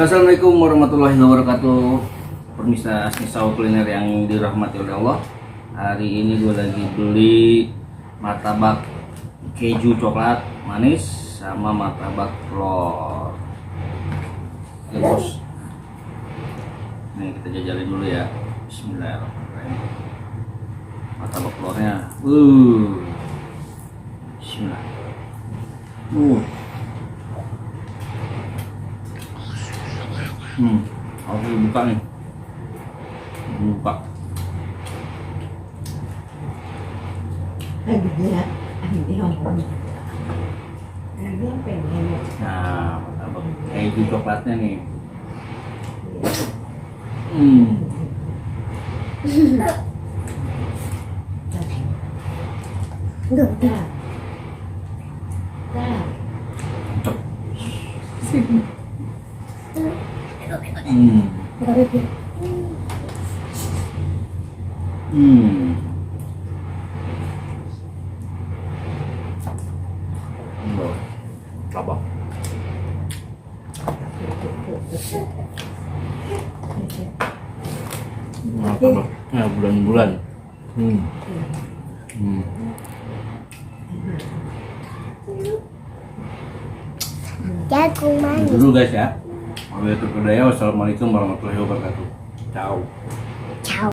Assalamualaikum warahmatullahi wabarakatuh. Pemirsa Asnisau Kuliner yang dirahmati oleh Allah. Hari ini gue lagi beli martabak keju coklat manis sama martabak telur. Oke bos, nih kita jajalin dulu ya. Bismillahirrahmanirrahim. Martabak telurnya, Bismillah. Harus dibuka nih. Buka. Nah, martabak keju coklatnya nih. Apa? Ya bulan-bulan. Jagung manis. Itu dulu guys ya. Wassalamualaikum warahmatullahi wabarakatuh. Ciao. Ciao.